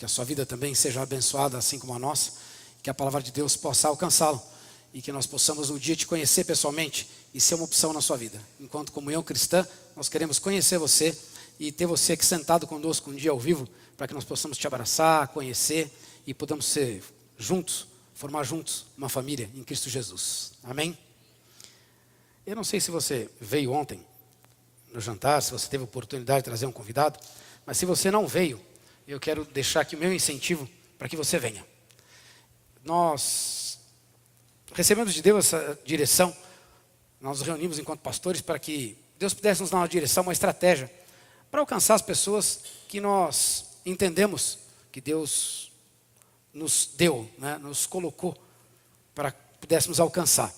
que a sua vida também seja abençoada assim como a nossa, que a palavra de Deus possa alcançá-lo e que nós possamos um dia te conhecer pessoalmente e ser uma opção na sua vida. Enquanto comunhão cristã, nós queremos conhecer você e ter você aqui sentado conosco um dia ao vivo, para que nós possamos te abraçar, conhecer e podamos ser juntos, formar juntos uma família em Cristo Jesus. Amém? Eu não sei se você veio ontem no jantar, se você teve a oportunidade de trazer um convidado, mas se você não veio, eu quero deixar aqui o meu incentivo para que você venha. Nós recebemos de Deus essa direção, nós nos reunimos enquanto pastores para que Deus pudesse nos dar uma direção, uma estratégia para alcançar as pessoas que nós entendemos que Deus nos deu, né, nos colocou para que pudéssemos alcançar.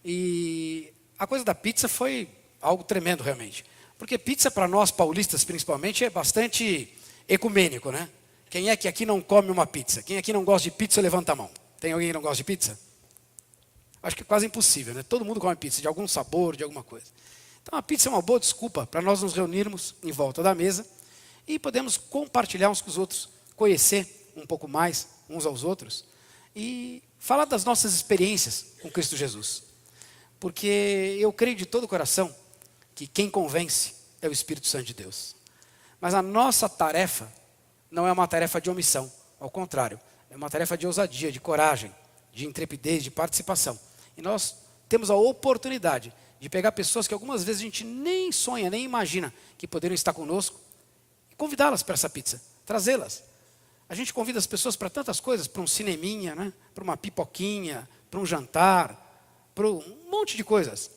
E a coisa da pizza foi algo tremendo realmente, porque pizza para nós paulistas principalmente é bastante ecumênico, né? Quem é que aqui não come uma pizza? Quem aqui não gosta de pizza, levanta a mão. Tem alguém que não gosta de pizza? Acho que é quase impossível, né? Todo mundo come pizza, de algum sabor, de alguma coisa. Então a pizza é uma boa desculpa para nós nos reunirmos em volta da mesa e podemos compartilhar uns com os outros, conhecer um pouco mais uns aos outros e falar das nossas experiências com Cristo Jesus. Porque eu creio de todo o coração que quem convence é o Espírito Santo de Deus. Mas a nossa tarefa não é uma tarefa de omissão, ao contrário, é uma tarefa de ousadia, de coragem, de intrepidez, de participação. E nós temos a oportunidade de pegar pessoas que algumas vezes a gente nem sonha, nem imagina que poderiam estar conosco e convidá-las para essa pizza, trazê-las. A gente convida as pessoas para tantas coisas, para um cineminha, né? Para uma pipoquinha, para um jantar, para um monte de coisas.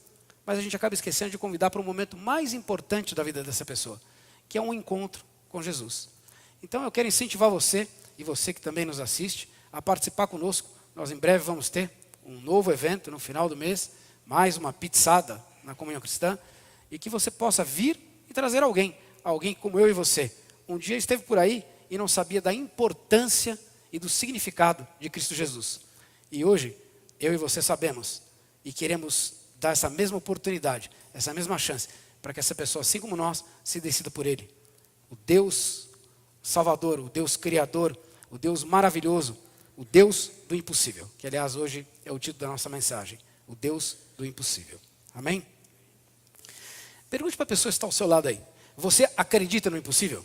Mas a gente acaba esquecendo de convidar para o momento mais importante da vida dessa pessoa, que é um encontro com Jesus. Então eu quero incentivar você, e você que também nos assiste, a participar conosco. Nós em breve vamos ter um novo evento no final do mês, mais uma pizzada na Comunhão Cristã, e que você possa vir e trazer alguém como eu e você. Um dia esteve por aí e não sabia da importância e do significado de Cristo Jesus. E hoje, eu e você sabemos, e queremos dar essa mesma oportunidade, essa mesma chance, para que essa pessoa, assim como nós, se decida por Ele. O Deus Salvador, o Deus Criador, o Deus maravilhoso, o Deus do impossível, que aliás hoje é o título da nossa mensagem, o Deus do impossível. Amém? Pergunte para a pessoa que está ao seu lado aí, você acredita no impossível?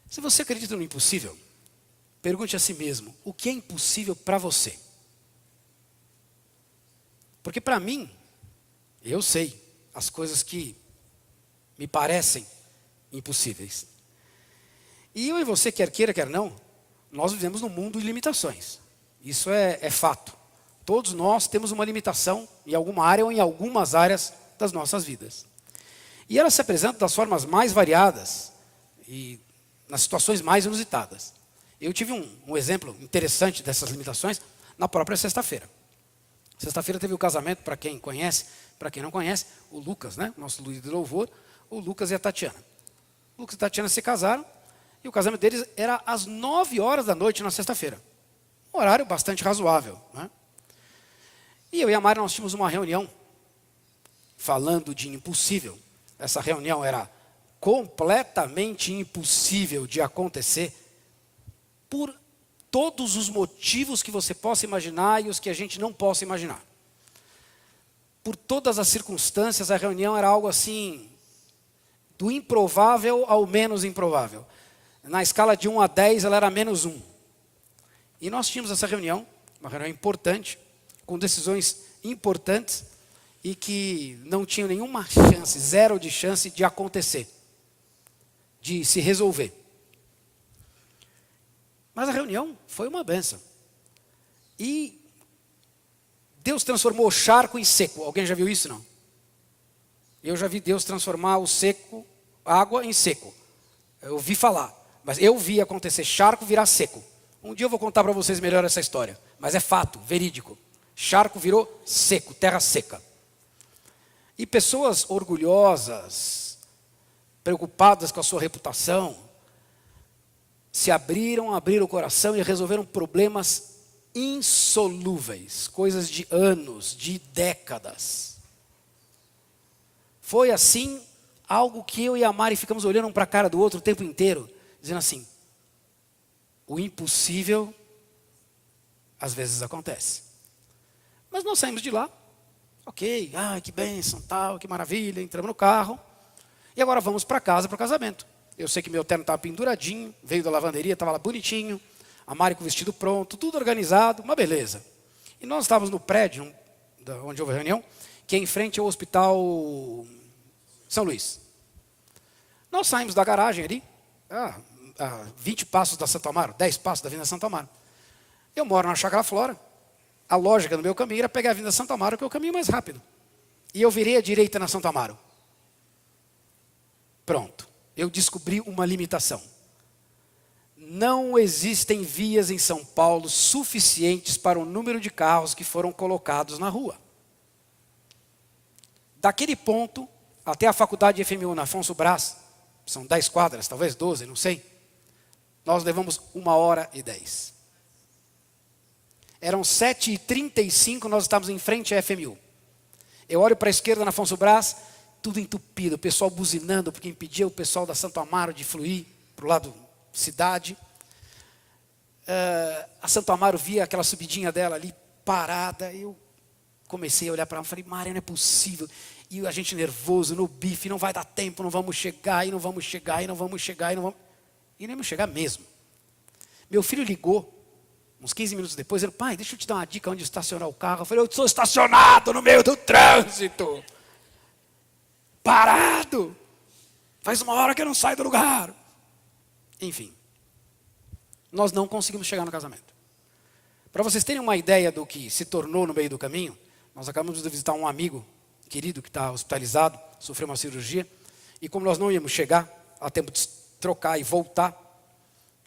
Se você acredita no impossível, pergunte a si mesmo, o que é impossível para você? Porque para mim, eu sei as coisas que me parecem impossíveis. E eu e você, quer queira, quer não, nós vivemos num mundo de limitações. Isso é fato. Todos nós temos uma limitação em alguma área ou em algumas áreas das nossas vidas. E ela se apresenta das formas mais variadas e nas situações mais inusitadas. Eu tive um exemplo interessante dessas limitações na própria sexta-feira. Sexta-feira teve o casamento, para quem conhece, para quem não conhece, o Lucas, né? Nosso líder de louvor, o Lucas e a Tatiana. O Lucas e a Tatiana se casaram e o casamento deles era às 9 horas da noite na sexta-feira. Um horário bastante razoável, né? E eu e a Mari, nós tínhamos uma reunião falando de impossível. Essa reunião era completamente impossível de acontecer por todos os motivos que você possa imaginar e os que a gente não possa imaginar. Por todas as circunstâncias, a reunião era algo assim, do improvável ao menos improvável. Na escala de 1 a 10, ela era -1. E nós tínhamos essa reunião, uma reunião importante, com decisões importantes e que não tinham nenhuma chance, zero de chance de acontecer, de se resolver. Mas a reunião foi uma bênção. E Deus transformou o charco em seco. Alguém já viu isso, não? Eu já vi Deus transformar o seco, água em seco. Eu ouvi falar, mas eu vi acontecer charco virar seco. Um dia eu vou contar para vocês melhor essa história, mas é fato, verídico. Charco virou seco, terra seca. E pessoas orgulhosas, preocupadas com a sua reputação, se abriram o coração e resolveram problemas insolúveis, coisas de anos, de décadas. Foi assim, algo que eu e a Mari ficamos olhando um para a cara do outro o tempo inteiro, dizendo assim, o impossível às vezes acontece. Mas nós saímos de lá, ok, que bênção, tal, que maravilha, entramos no carro, e agora vamos para casa, para o casamento. Eu sei que meu terno estava penduradinho, veio da lavanderia, estava lá bonitinho, a Mari com o vestido pronto, tudo organizado, uma beleza. E nós estávamos no prédio, onde houve a reunião, que é em frente ao Hospital São Luís. Nós saímos da garagem ali, a 20 passos da Santo Amaro, 10 passos da Avenida Santo Amaro. Eu moro na Chácara Flora, a lógica do meu caminho era pegar a Avenida Santo Amaro, que é o caminho mais rápido. E eu virei à direita na Santo Amaro. Pronto, eu descobri uma limitação. Não existem vias em São Paulo suficientes para o número de carros que foram colocados na rua. Daquele ponto até a faculdade de FMU na Afonso Brás, são 10 quadras, talvez 12, não sei. Nós levamos 1h10. Eram 7h35, nós estávamos em frente à FMU. Eu olho para a esquerda na Afonso Brás, tudo entupido, o pessoal buzinando, porque impedia o pessoal da Santo Amaro de fluir para o lado cidade. A Santo Amaro via aquela subidinha dela ali, parada, eu comecei a olhar para ela e falei, Maria, não é possível. E a gente nervoso, no bife, não vai dar tempo, não vamos chegar, e não vamos chegar, e não vamos chegar, e não vamos... E nem vamos chegar mesmo. Meu filho ligou, uns 15 minutos depois, ele, pai, deixa eu te dar uma dica onde estacionar o carro. Eu falei, eu estou estacionado no meio do trânsito. Parado. Faz 1 hora que eu não saio do lugar. Enfim, nós não conseguimos chegar no casamento. Para vocês terem uma ideia do que se tornou no meio do caminho, nós acabamos de visitar um amigo querido que está hospitalizado, sofreu uma cirurgia, e como nós não íamos chegar a tempo de trocar e voltar,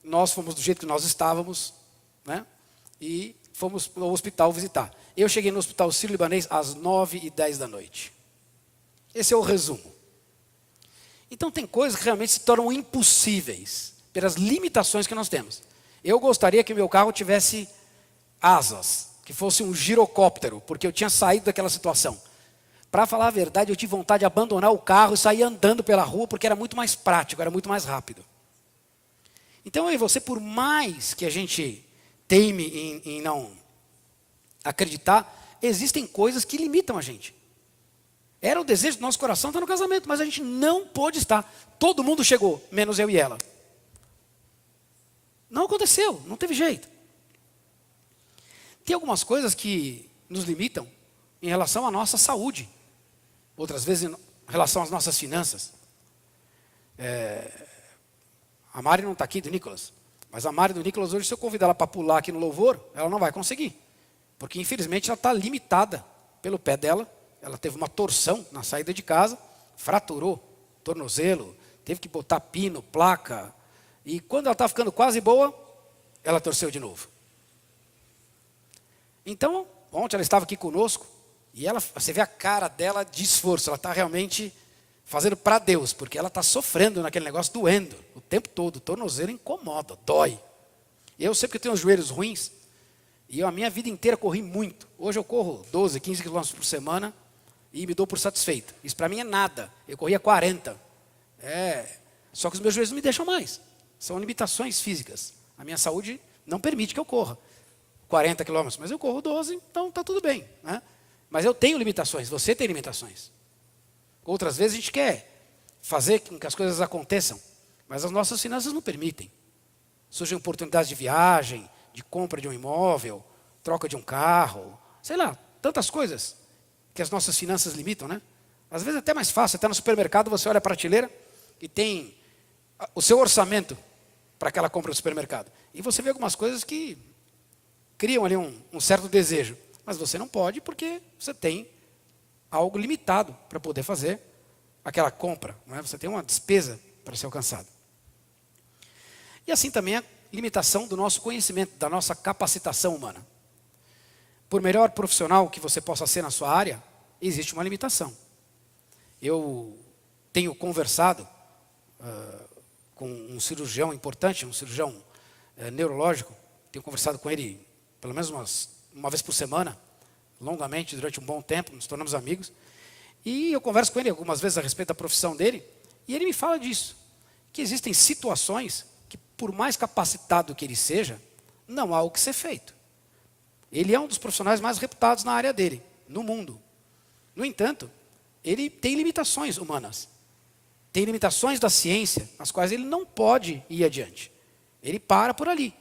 nós fomos do jeito que nós estávamos, né? E fomos ao hospital visitar. Eu cheguei no hospital Sírio-Libanês às 9h10 da noite. Esse é o resumo. Então tem coisas que realmente se tornam impossíveis pelas limitações que nós temos. Eu gostaria que o meu carro tivesse asas, que fosse um girocóptero, porque eu tinha saído daquela situação. Para falar a verdade, eu tive vontade de abandonar o carro e sair andando pela rua, porque era muito mais prático, era muito mais rápido. Então eu e você, por mais que a gente teime em não acreditar, existem coisas que limitam a gente. Era o desejo do nosso coração estar no casamento, mas a gente não pôde estar. Todo mundo chegou, menos eu e ela. Não aconteceu, não teve jeito. Tem algumas coisas que nos limitam em relação à nossa saúde. Outras vezes em relação às nossas finanças. A Mari não está aqui, do Nicolas. Mas a Mari do Nicolas, hoje, se eu convidar ela para pular aqui no louvor, ela não vai conseguir. Porque, infelizmente, ela está limitada pelo pé dela. Ela teve uma torção na saída de casa, fraturou tornozelo, teve que botar pino, placa. E quando ela está ficando quase boa, ela torceu de novo. Então, ontem ela estava aqui conosco, e você vê a cara dela de esforço. Ela está realmente fazendo para Deus, porque ela está sofrendo naquele negócio, doendo o tempo todo. O tornozelo incomoda, dói. Eu sei porque eu tenho os joelhos ruins, e eu a minha vida inteira corri muito. Hoje eu corro 12, 15 quilômetros por semana, e me dou por satisfeito. Isso para mim é nada. Eu corria 40. Só que os meus joelhos não me deixam mais. São limitações físicas. A minha saúde não permite que eu corra 40 quilômetros, mas eu corro 12, então está tudo bem, né? Mas eu tenho limitações, você tem limitações. Outras vezes a gente quer fazer com que as coisas aconteçam, mas as nossas finanças não permitem. Surgem oportunidades de viagem, de compra de um imóvel, troca de um carro, sei lá, tantas coisas que as nossas finanças limitam, né? Às vezes é até mais fácil, até no supermercado você olha a prateleira e tem o seu orçamento para aquela compra do supermercado. E você vê algumas coisas que criam ali um certo desejo, mas você não pode porque você tem algo limitado para poder fazer aquela compra, não é? Você tem uma despesa para ser alcançada. E assim também a limitação do nosso conhecimento, da nossa capacitação humana. Por melhor profissional que você possa ser na sua área, existe uma limitação. Eu tenho conversado com um cirurgião importante, um cirurgião neurológico, tenho conversado com ele pelo menos uma vez por semana, longamente, durante um bom tempo, nos tornamos amigos. E eu converso com ele algumas vezes a respeito da profissão dele, e ele me fala disso, que existem situações que, por mais capacitado que ele seja, não há o que ser feito. Ele é um dos profissionais mais reputados na área dele, no mundo. No entanto, ele tem limitações humanas. Tem limitações da ciência, nas quais ele não pode ir adiante. Ele para por ali.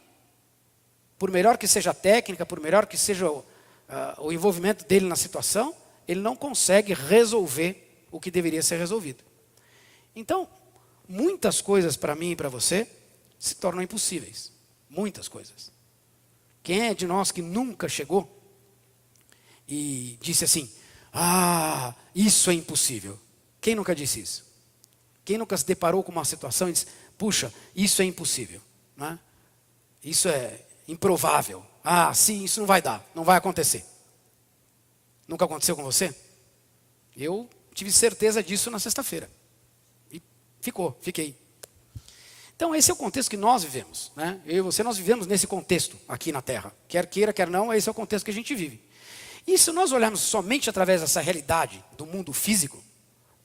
Por melhor que seja a técnica, por melhor que seja o envolvimento dele na situação, ele não consegue resolver o que deveria ser resolvido. Então, muitas coisas para mim e para você se tornam impossíveis. Muitas coisas. Quem é de nós que nunca chegou e disse assim, isso é impossível? Quem nunca disse isso? Quem nunca se deparou com uma situação e disse, puxa, isso é impossível, né? Isso é improvável. Sim, isso não vai dar, não vai acontecer. Nunca aconteceu com você? Eu tive certeza disso na sexta-feira. E fiquei. Então esse é o contexto que nós vivemos, né? Eu e você, nós vivemos nesse contexto aqui na Terra. Quer queira, quer não, esse é o contexto que a gente vive. E se nós olharmos somente através dessa realidade do mundo físico,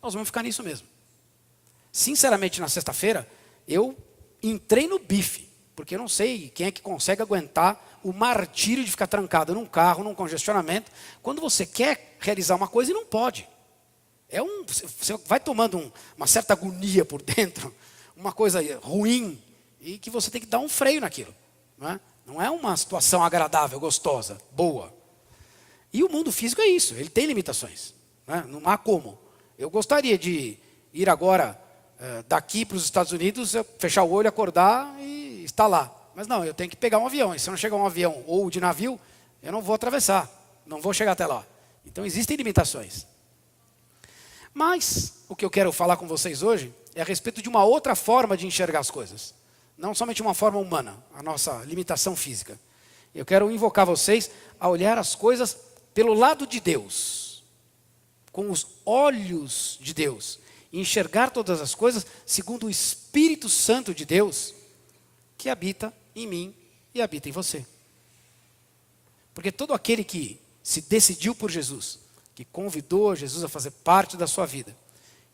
nós vamos ficar nisso mesmo. Sinceramente, na sexta-feira, eu entrei no bife, porque eu não sei quem é que consegue aguentar o martírio de ficar trancado num carro, num congestionamento, quando você quer realizar uma coisa e não pode. Você vai tomando uma certa agonia por dentro, uma coisa ruim, e que você tem que dar um freio naquilo. Não é uma situação agradável, gostosa, boa. E o mundo físico é isso, ele tem limitações. Não há como. Eu gostaria de ir agora daqui para os Estados Unidos, eu fechar o olho, acordar e estar lá. Mas não, eu tenho que pegar um avião. E se eu não chegar um avião ou de navio, eu não vou atravessar. Não vou chegar até lá. Então existem limitações. Mas o que eu quero falar com vocês hoje é a respeito de uma outra forma de enxergar as coisas. Não somente uma forma humana, a nossa limitação física. Eu quero invocar vocês a olhar as coisas pelo lado de Deus. Com os olhos de Deus. E enxergar todas as coisas segundo o Espírito Santo de Deus, que habita em mim e habita em você. Porque todo aquele que se decidiu por Jesus, que convidou Jesus a fazer parte da sua vida,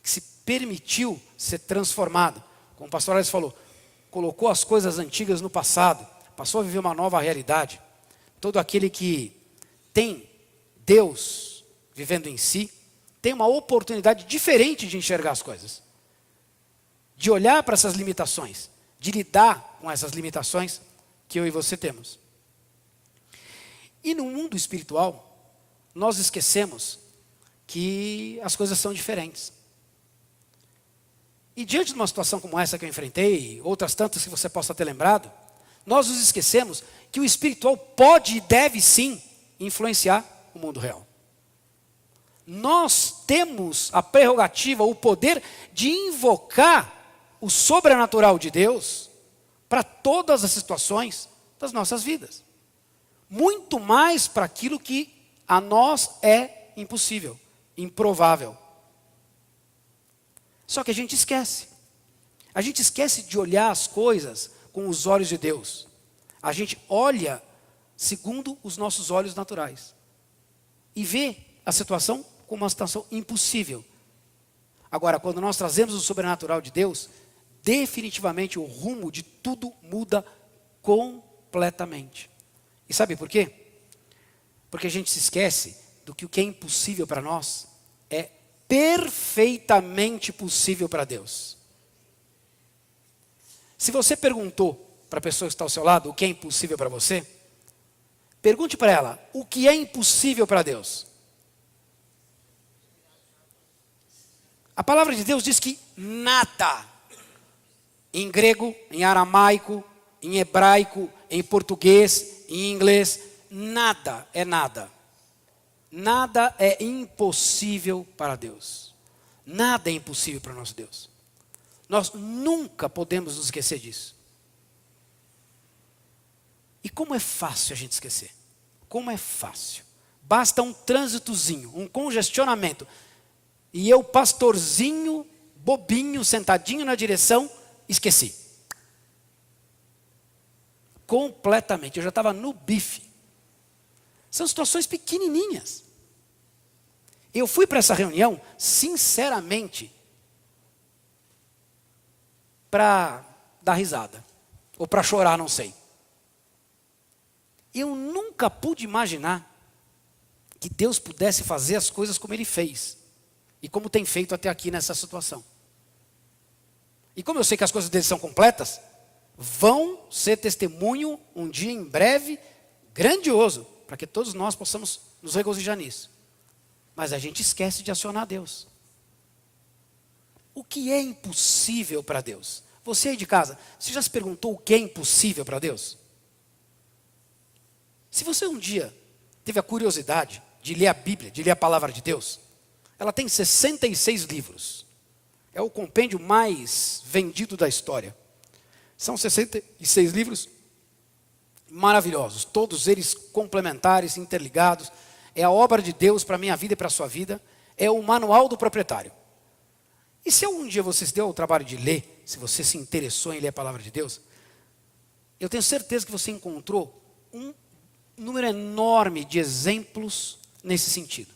que se permitiu ser transformado, como o pastor Alex falou, colocou as coisas antigas no passado, passou a viver uma nova realidade. Todo aquele que tem Deus vivendo em si, tem uma oportunidade diferente de enxergar as coisas. De olhar para essas limitações, de lidar com essas limitações que eu e você temos. E no mundo espiritual, nós esquecemos que as coisas são diferentes. E diante de uma situação como essa que eu enfrentei, outras tantas que você possa ter lembrado, nós nos esquecemos que o espiritual pode e deve sim influenciar o mundo real. Nós temos a prerrogativa, o poder de invocar o sobrenatural de Deus para todas as situações das nossas vidas. Muito mais para aquilo que a nós é impossível, improvável. Só que a gente esquece. A gente esquece de olhar as coisas com os olhos de Deus. A gente olha segundo os nossos olhos naturais. E vê a situação como uma situação impossível. Agora, quando nós trazemos o sobrenatural de Deus, definitivamente o rumo de tudo muda completamente. E sabe por quê? Porque a gente se esquece do que o que é impossível para nós é perfeitamente possível para Deus. Se você perguntou para a pessoa que está ao seu lado o que é impossível para você, pergunte para ela o que é impossível para Deus. A palavra de Deus diz que nada, em grego, em aramaico, em hebraico, em português, em inglês, nada é nada. Nada é impossível para Deus. Nada é impossível para o nosso Deus. Nós nunca podemos nos esquecer disso. E como é fácil a gente esquecer? Como é fácil. Basta um trânsitozinho, um congestionamento. E eu, pastorzinho, bobinho, sentadinho na direção, esqueci. Completamente. Eu já estava no bife. São situações pequenininhas. Eu fui para essa reunião, sinceramente, para dar risada. Ou para chorar, não sei. Eu nunca pude imaginar que Deus pudesse fazer as coisas como Ele fez. E como tem feito até aqui nessa situação. E como eu sei que as coisas dele são completas, vão ser testemunho um dia em breve, grandioso, para que todos nós possamos nos regozijar nisso. Mas a gente esquece de acionar Deus. O que é impossível para Deus? Você aí de casa, você já se perguntou o que é impossível para Deus? Se você um dia teve a curiosidade de ler a Bíblia, de ler a palavra de Deus, ela tem 66 livros. É o compêndio mais vendido da história. São 66 livros maravilhosos, todos eles complementares, interligados. É a obra de Deus para a minha vida e para a sua vida. É o manual do proprietário. E se algum dia você se deu ao trabalho de ler, se você se interessou em ler a palavra de Deus, eu tenho certeza que você encontrou um número enorme de exemplos nesse sentido.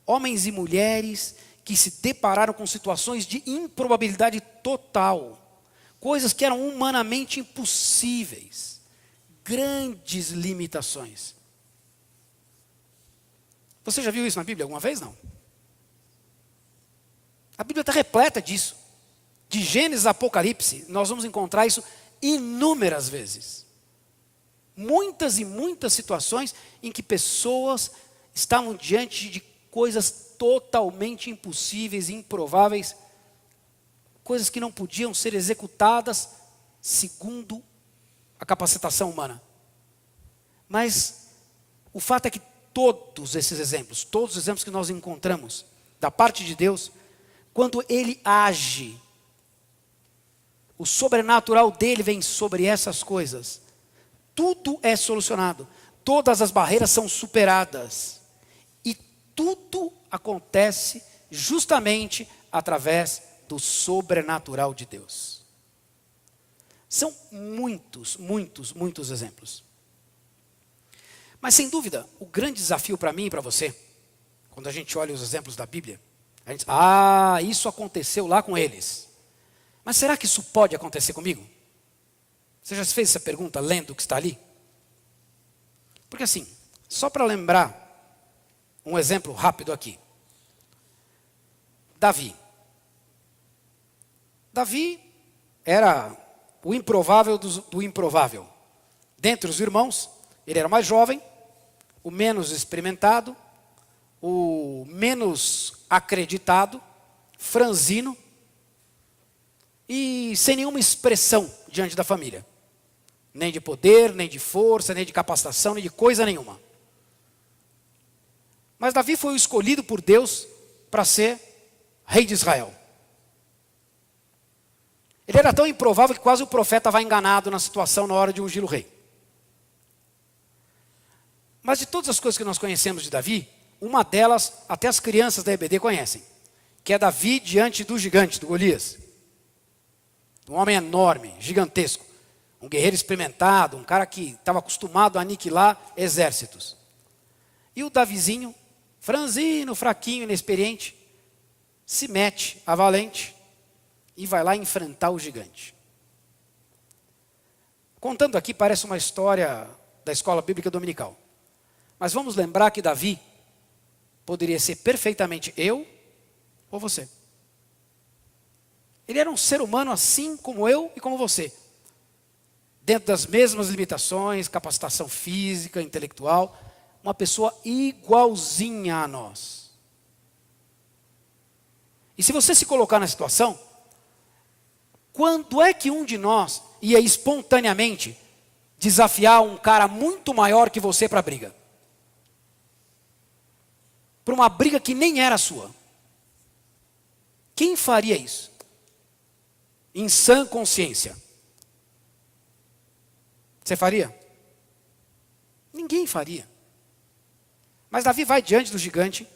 Homens e mulheres que se depararam com situações de improbabilidade total. Coisas que eram humanamente impossíveis. Grandes limitações. Você já viu isso na Bíblia alguma vez? Não. A Bíblia está repleta disso. De Gênesis a Apocalipse, nós vamos encontrar isso inúmeras vezes. Muitas e muitas situações em que pessoas estavam diante de coisas totalmente impossíveis e improváveis. Coisas que não podiam ser executadas segundo a capacitação humana. Mas o fato é que todos esses exemplos, todos os exemplos que nós encontramos da parte de Deus, quando Ele age, o sobrenatural dele vem sobre essas coisas. Tudo é solucionado. Todas as barreiras são superadas. E tudo acontece justamente através do sobrenatural de Deus. São muitos, muitos, muitos exemplos. Mas sem dúvida, o grande desafio para mim e para você, quando a gente olha os exemplos da Bíblia, a gente diz, isso aconteceu lá com eles. Mas será que isso pode acontecer comigo? Você já fez essa pergunta lendo o que está ali? Porque assim, só para lembrar um exemplo rápido aqui. Davi. Davi era o improvável do improvável. Dentre os irmãos, ele era o mais jovem, o menos experimentado, o menos acreditado, franzino e sem nenhuma expressão diante da família. Nem de poder, nem de força, nem de capacitação, nem de coisa nenhuma. Mas Davi foi o escolhido por Deus para ser rei de Israel. Ele era tão improvável que quase o profeta vai enganado na situação na hora de ungir o rei. Mas de todas as coisas que nós conhecemos de Davi, uma delas até as crianças da EBD conhecem, que é Davi diante do gigante, do Golias. Um homem enorme, gigantesco, um guerreiro experimentado, um cara que estava acostumado a aniquilar exércitos. E o Davizinho, franzino, fraquinho, inexperiente, se mete a valente e vai lá enfrentar o gigante. Contando aqui parece uma história da escola bíblica dominical. Mas vamos lembrar que Davi poderia ser perfeitamente eu ou você. Ele era um ser humano assim como eu e como você. Dentro das mesmas limitações, capacitação física, intelectual. Uma pessoa igualzinha a nós. E se você se colocar na situação, quando é que um de nós ia espontaneamente desafiar um cara muito maior que você para a briga? Para uma briga que nem era sua. Quem faria isso? Em sã consciência. Você faria? Ninguém faria. Mas Davi vai diante do gigante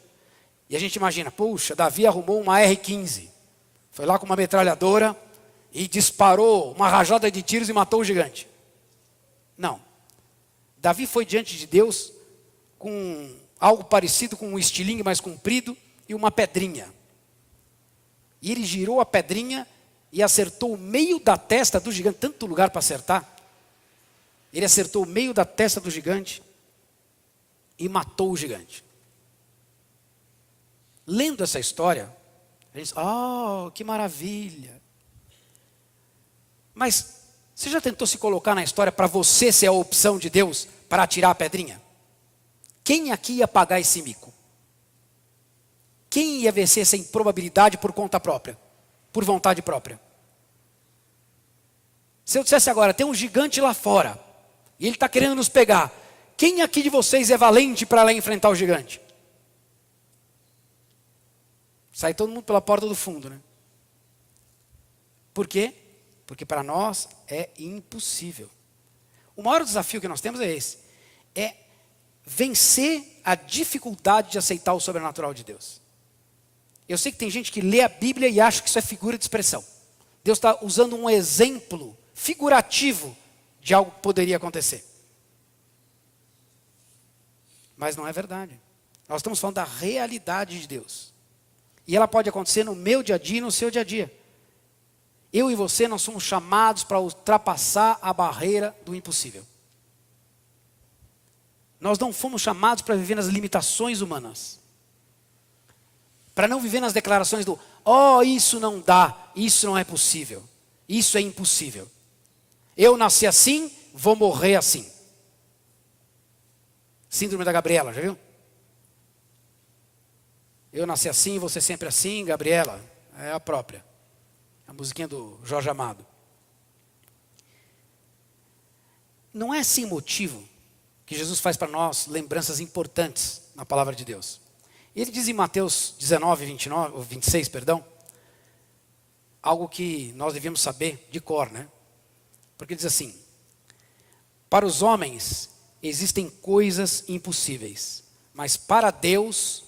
e a gente imagina, puxa, Davi arrumou uma R15. Foi lá com uma metralhadora e disparou uma rajada de tiros e matou o gigante. Não. Davi foi diante de Deus com algo parecido com um estilingue mais comprido e uma pedrinha. E ele girou a pedrinha e acertou o meio da testa do gigante. Tanto lugar para acertar. Ele acertou o meio da testa do gigante e matou o gigante. Lendo essa história, a gente diz, oh, que maravilha. Mas você já tentou se colocar na história para você ser a opção de Deus para atirar a pedrinha? Quem aqui ia pagar esse mico? Quem ia vencer essa improbabilidade por conta própria? Por vontade própria? Se eu dissesse agora, tem um gigante lá fora, e ele está querendo nos pegar. Quem aqui de vocês é valente para lá enfrentar o gigante? Sai todo mundo pela porta do fundo, né? Por quê? Porque para nós é impossível. O maior desafio que nós temos é esse. É vencer a dificuldade de aceitar o sobrenatural de Deus. Eu sei que tem gente que lê a Bíblia e acha que isso é figura de expressão. Deus está usando um exemplo figurativo de algo que poderia acontecer. Mas não é verdade. Nós estamos falando da realidade de Deus. E ela pode acontecer no meu dia a dia e no seu dia a dia. Eu e você, nós somos chamados para ultrapassar a barreira do impossível. Nós não fomos chamados para viver nas limitações humanas. Para não viver nas declarações do, oh, isso não dá, isso não é possível, isso é impossível. Eu nasci assim, vou morrer assim. Síndrome da Gabriela, já viu? Eu nasci assim, você sempre assim, Gabriela, é a própria. A musiquinha do Jorge Amado. Não é sem motivo que Jesus faz para nós lembranças importantes na palavra de Deus. Ele diz em Mateus 19, 29, ou 26, perdão, algo que nós devíamos saber de cor, né? Porque diz assim, para os homens existem coisas impossíveis, mas para Deus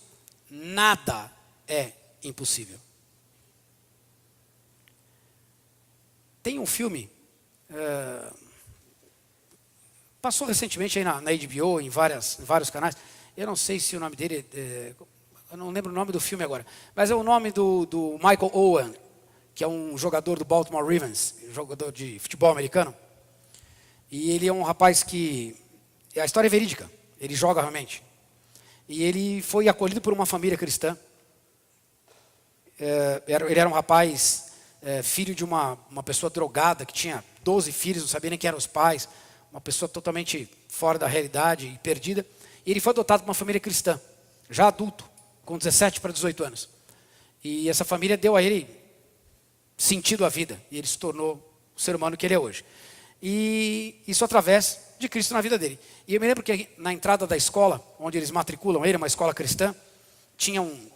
nada é impossível. Tem um filme, passou recentemente aí na HBO, em vários canais, eu não sei se o nome dele, eu não lembro o nome do filme agora, mas é o nome do Michael Owen, que é um jogador do Baltimore Ravens, jogador de futebol americano. E ele é um rapaz que, a história é verídica, ele joga realmente. E ele foi acolhido por uma família cristã. Ele era um rapaz, filho de uma pessoa drogada, que tinha 12 filhos, não sabia nem quem eram os pais. Uma pessoa totalmente fora da realidade e perdida. E ele foi adotado por uma família cristã, já adulto, com 17 para 18 anos. E essa família deu a ele sentido à vida. E ele se tornou o ser humano que ele é hoje. E isso através de Cristo na vida dele. E eu me lembro que na entrada da escola, onde eles matriculam ele, uma escola cristã, tinha um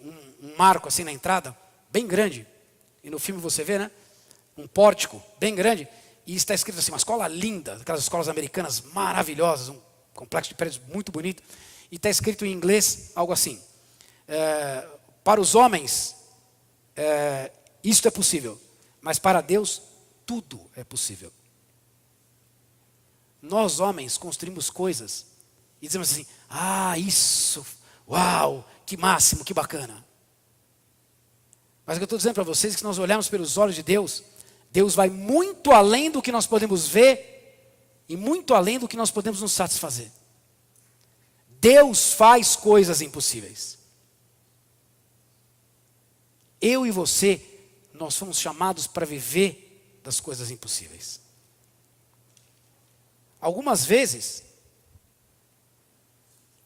marco assim na entrada, bem grande. E no filme você vê, né? Um pórtico bem grande. E está escrito assim, uma escola linda, aquelas escolas americanas maravilhosas, um complexo de prédios muito bonito. E está escrito em inglês algo assim. Para os homens, isto é possível. Mas para Deus, tudo é possível. Nós homens construímos coisas e dizemos assim, isso, uau, que máximo, que bacana. Mas o que eu estou dizendo para vocês é que se nós olharmos pelos olhos de Deus, Deus vai muito além do que nós podemos ver e muito além do que nós podemos nos satisfazer. Deus faz coisas impossíveis. Eu e você, nós fomos chamados para viver das coisas impossíveis. Algumas vezes,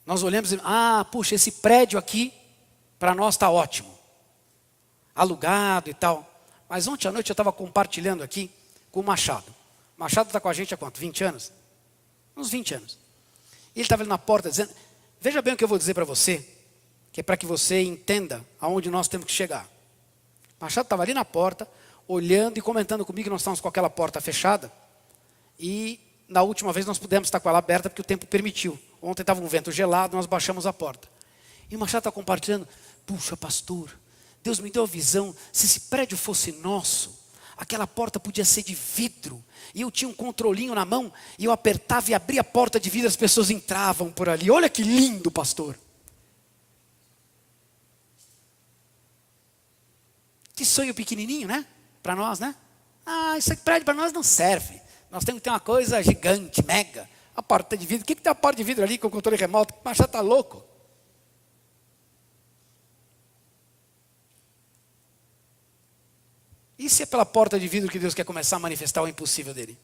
nós olhamos e puxa, esse prédio aqui, para nós está ótimo. Alugado e tal. Mas ontem à noite eu estava compartilhando aqui com o Machado. O Machado está com a gente há quanto? 20 anos? Uns 20 anos. E ele estava ali na porta dizendo, veja bem o que eu vou dizer para você, que é para que você entenda aonde nós temos que chegar. O Machado estava ali na porta, olhando e comentando comigo que nós estávamos com aquela porta fechada. E na última vez nós pudemos estar com ela aberta porque o tempo permitiu. Ontem estava um vento gelado, nós baixamos a porta. E o Machado está compartilhando, puxa pastor, Deus me deu a visão, se esse prédio fosse nosso, aquela porta podia ser de vidro. E eu tinha um controlinho na mão, e eu apertava e abria a porta de vidro, as pessoas entravam por ali. Olha que lindo, pastor. Que sonho pequenininho, né? Para nós, né? Ah, isso aqui prédio para nós não serve. Nós temos que ter uma coisa gigante, mega. A porta de vidro. O que tem a porta de vidro ali com o controle remoto? Mas já está louco. E se é pela porta de vidro que Deus quer começar a manifestar o impossível dele?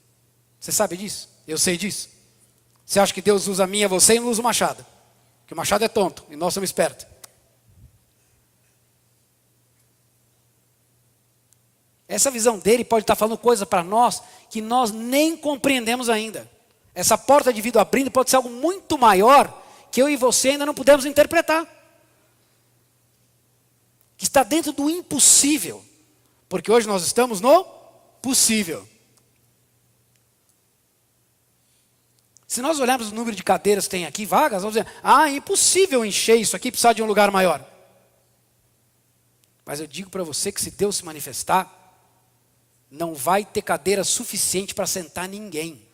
Você sabe disso? Eu sei disso. Você acha que Deus usa a mim e você e não usa o machado? Porque o machado é tonto e nós somos espertos. Essa visão dele pode estar falando coisa para nós que nós nem compreendemos ainda. Essa porta de vidro abrindo pode ser algo muito maior que eu e você ainda não pudemos interpretar. Que está dentro do impossível. Porque hoje nós estamos no possível. Se nós olharmos o número de cadeiras que tem aqui, vagas, vamos dizer, é impossível encher isso aqui, precisar de um lugar maior. Mas eu digo para você que se Deus se manifestar, não vai ter cadeira suficiente para sentar ninguém.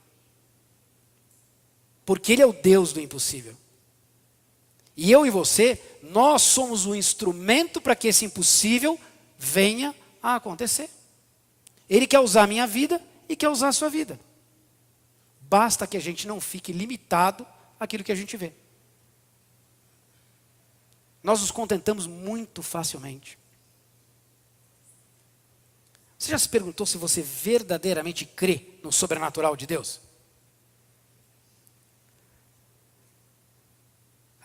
Porque Ele é o Deus do impossível. E eu e você, nós somos o instrumento para que esse impossível venha a acontecer. Ele quer usar a minha vida e quer usar a sua vida. Basta que a gente não fique limitado àquilo que a gente vê. Nós nos contentamos muito facilmente. Você já se perguntou se você verdadeiramente crê no sobrenatural de Deus?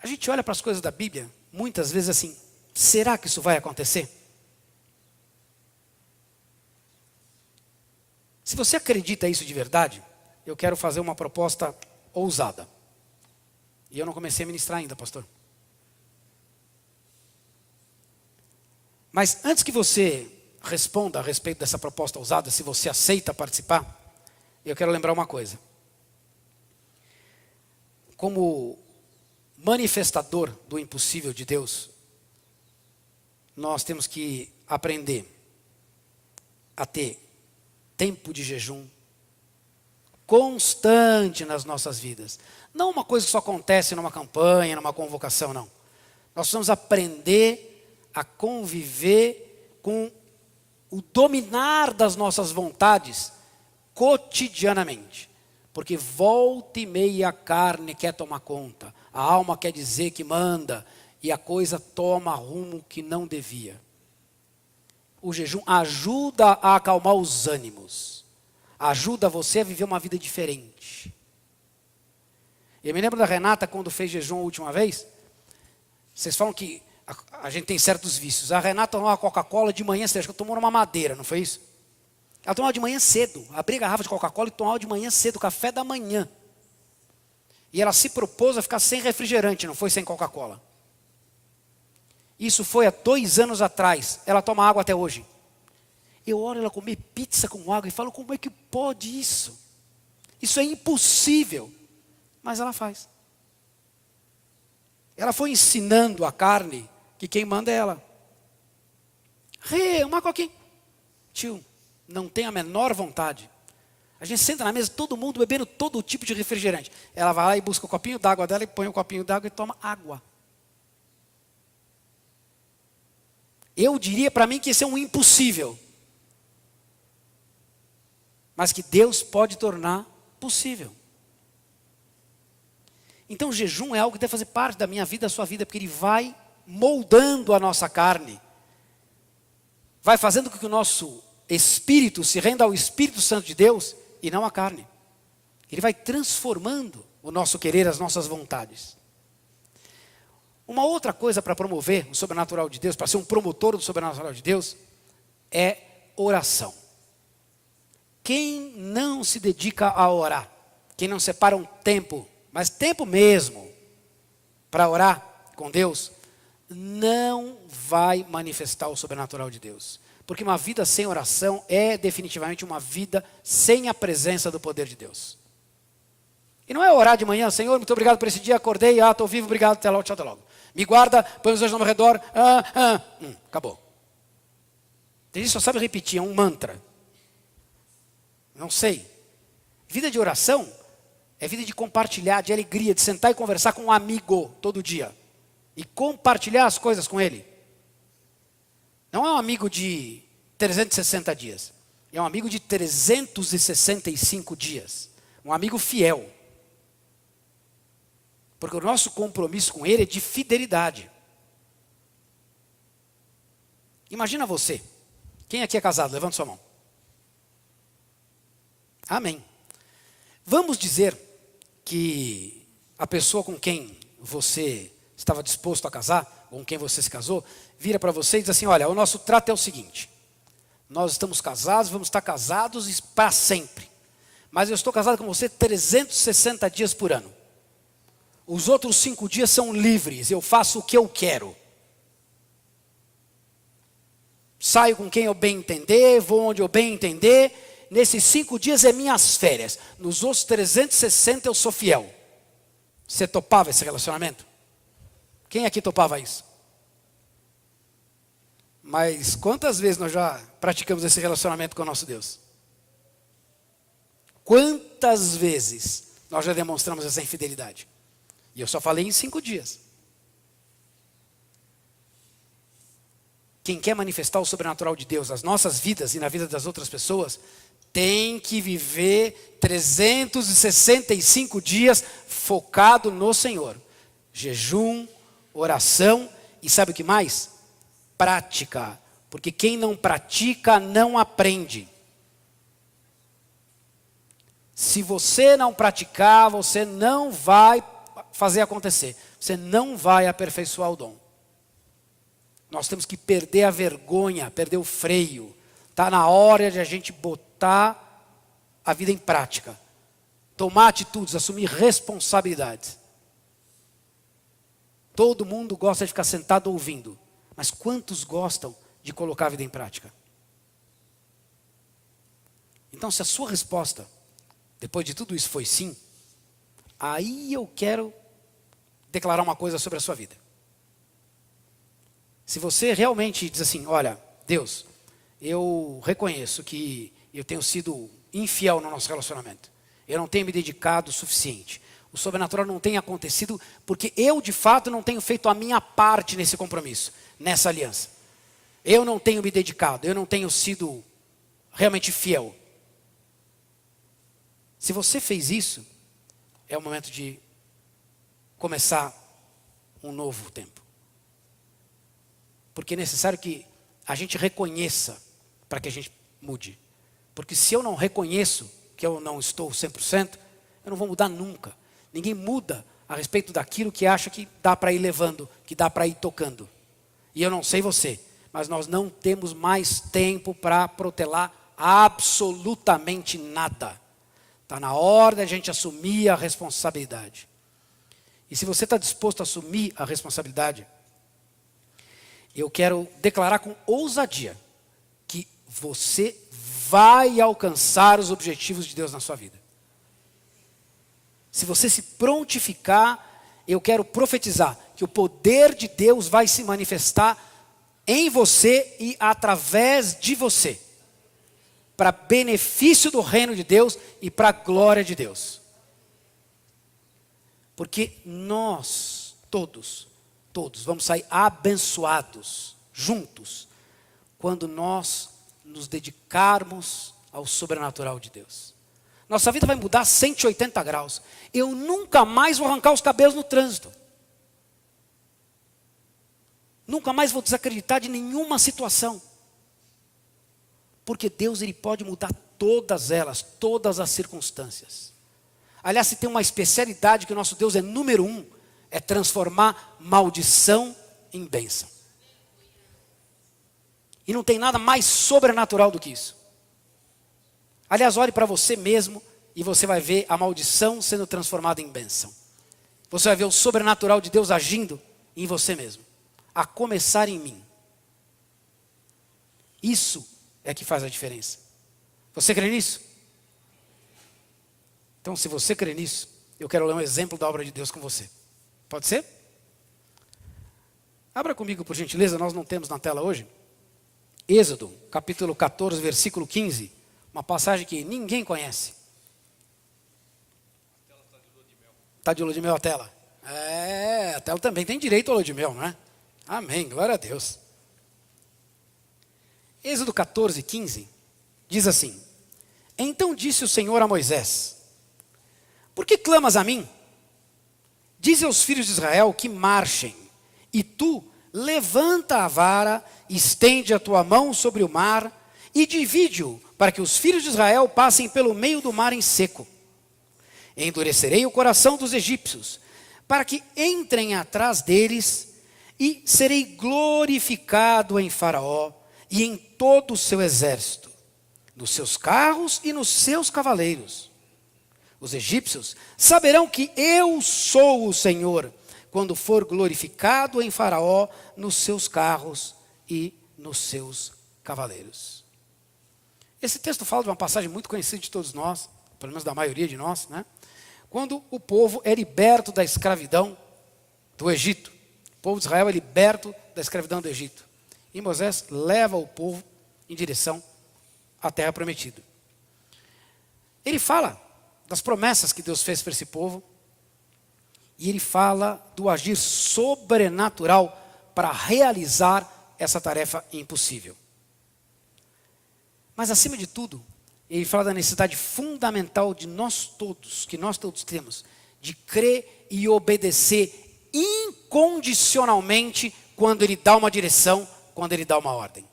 A gente olha para as coisas da Bíblia, muitas vezes assim, será que isso vai acontecer? Se você acredita isso de verdade, eu quero fazer uma proposta ousada. E eu não comecei a ministrar ainda, pastor. Mas antes que você responda a respeito dessa proposta ousada, se você aceita participar, eu quero lembrar uma coisa. Como manifestador do impossível de Deus, nós temos que aprender a ter tempo de jejum constante nas nossas vidas. Não uma coisa que só acontece numa campanha, numa convocação, não. Nós precisamos aprender a conviver com o dominar das nossas vontades cotidianamente. Porque volta e meia a carne quer tomar conta, a alma quer dizer que manda, e a coisa toma rumo que não devia. O jejum ajuda a acalmar os ânimos, ajuda você a viver uma vida diferente. Eu me lembro da Renata quando fez jejum a última vez. Vocês falam que a gente tem certos vícios. A Renata tomou uma Coca-Cola de manhã, acho que tomou numa madeira, não foi isso? Ela tomava de manhã cedo, abria a garrafa de Coca-Cola e tomava de manhã cedo, café da manhã. E ela se propôs a ficar sem refrigerante, não foi sem Coca-Cola. Isso foi há 2 anos atrás, ela toma água até hoje. Eu olho ela comer pizza com água e falo, como é que pode isso? Isso é impossível. Mas ela faz. Ela foi ensinando a carne que quem manda é ela. Uma coquinha. Tio, não tem a menor vontade. A gente senta na mesa, todo mundo bebendo todo tipo de refrigerante. Ela vai lá e busca o copinho d'água dela e põe o copinho d'água e toma água. Eu diria para mim que isso é um impossível. Mas que Deus pode tornar possível. Então o jejum é algo que deve fazer parte da minha vida, da sua vida, porque ele vai moldando a nossa carne. Vai fazendo com que o nosso espírito se renda ao Espírito Santo de Deus e não à carne. Ele vai transformando o nosso querer, as nossas vontades. Uma outra coisa para promover o sobrenatural de Deus, para ser um promotor do sobrenatural de Deus, é oração. Quem não se dedica a orar, quem não separa um tempo, mas tempo mesmo, para orar com Deus, não vai manifestar o sobrenatural de Deus. Porque uma vida sem oração é definitivamente uma vida sem a presença do poder de Deus. E não é orar de manhã, Senhor, muito obrigado por esse dia, acordei, estou vivo, obrigado, até logo, tchau, até logo. Me guarda, põe os olhos ao meu redor, acabou. Tem gente que só sabe repetir, é um mantra. Não sei. Vida de oração é vida de compartilhar, de alegria, de sentar e conversar com um amigo todo dia. E compartilhar as coisas com ele. Não é um amigo de 360 dias. É um amigo de 365 dias. Um amigo fiel. Porque o nosso compromisso com ele é de fidelidade. Imagina você. Quem aqui é casado? Levanta sua mão. Amém. Vamos dizer que a pessoa com quem você estava disposto a casar, com quem você se casou, vira para você e diz assim, olha, o nosso trato é o seguinte, nós estamos casados, vamos estar casados para sempre, mas eu estou casado com você 360 dias por ano. Os outros 5 dias são livres, eu faço o que eu quero. Saio com quem eu bem entender, vou onde eu bem entender, nesses 5 dias é minhas férias, nos outros 360 eu sou fiel. Você topava esse relacionamento? Quem aqui topava isso? Mas quantas vezes nós já praticamos esse relacionamento com o nosso Deus? Quantas vezes nós já demonstramos essa infidelidade? E eu só falei em 5 dias. Quem quer manifestar o sobrenatural de Deus nas nossas vidas e na vida das outras pessoas, tem que viver 365 dias focado no Senhor. Jejum, oração e sabe o que mais? Prática. Porque quem não pratica não aprende. Se você não praticar, você não vai fazer acontecer. Você não vai aperfeiçoar o dom. Nós temos que perder a vergonha, perder o freio. Está na hora de a gente botar a vida em prática. Tomar atitudes, assumir responsabilidades. Todo mundo gosta de ficar sentado ouvindo. Mas quantos gostam de colocar a vida em prática? Então, se a sua resposta, depois de tudo isso, foi sim, aí eu quero declarar uma coisa sobre a sua vida. Se você realmente diz assim, olha, Deus, eu reconheço que eu tenho sido infiel no nosso relacionamento. Eu não tenho me dedicado o suficiente. O sobrenatural não tem acontecido porque eu, de fato, não tenho feito a minha parte nesse compromisso, nessa aliança. Eu não tenho me dedicado, eu não tenho sido realmente fiel. Se você fez isso, é o momento de começar um novo tempo. Porque é necessário que a gente reconheça para que a gente mude. Porque se eu não reconheço que eu não estou 100%, eu não vou mudar nunca. Ninguém muda a respeito daquilo que acha que dá para ir levando, que dá para ir tocando. E eu não sei você, mas nós não temos mais tempo para protelar absolutamente nada. Está na hora da gente assumir a responsabilidade. E se você está disposto a assumir a responsabilidade, eu quero declarar com ousadia que você vai alcançar os objetivos de Deus na sua vida. Se você se prontificar, eu quero profetizar que o poder de Deus vai se manifestar em você e através de você, para benefício do reino de Deus e para a glória de Deus. Porque nós, todos vamos sair abençoados, juntos, quando nós nos dedicarmos ao sobrenatural de Deus. Nossa vida vai mudar 180 graus. Eu nunca mais vou arrancar os cabelos no trânsito. Nunca mais vou desacreditar de nenhuma situação. Porque Deus, Ele pode mudar todas elas, todas as circunstâncias. Aliás, se tem uma especialidade que o nosso Deus é número 1, é transformar maldição em bênção. E não tem nada mais sobrenatural do que isso. Aliás, olhe para você mesmo e você vai ver a maldição sendo transformada em bênção. Você vai ver o sobrenatural de Deus agindo em você mesmo. A começar em mim. Isso é que faz a diferença. Você crê nisso? Então, se você crê nisso, eu quero ler um exemplo da obra de Deus com você. Pode ser? Abra comigo, por gentileza, nós não temos na tela hoje. Êxodo, capítulo 14, versículo 15. Uma passagem que ninguém conhece. Está de lua de mel a tela? A tela também tem direito à lua de mel, não é? Amém, glória a Deus. Êxodo 14, 15, diz assim: Então disse o Senhor a Moisés: Por que clamas a mim? Dize aos filhos de Israel que marchem, e tu levanta a vara, estende a tua mão sobre o mar, e divide-o, para que os filhos de Israel passem pelo meio do mar em seco. Endurecerei o coração dos egípcios, para que entrem atrás deles, e serei glorificado em Faraó e em todo o seu exército, nos seus carros e nos seus cavaleiros. Os egípcios saberão que eu sou o Senhor, quando for glorificado em Faraó, nos seus carros e nos seus cavaleiros. Esse texto fala de uma passagem muito conhecida de todos nós, pelo menos da maioria de nós, né? Quando o povo é liberto da escravidão do Egito. O povo de Israel é liberto da escravidão do Egito. E Moisés leva o povo em direção à terra prometida. Ele fala das promessas que Deus fez para esse povo. E ele fala do agir sobrenatural para realizar essa tarefa impossível. Mas acima de tudo, ele fala da necessidade fundamental de nós todos, que nós todos temos, de crer e obedecer incondicionalmente quando ele dá uma direção, quando ele dá uma ordem.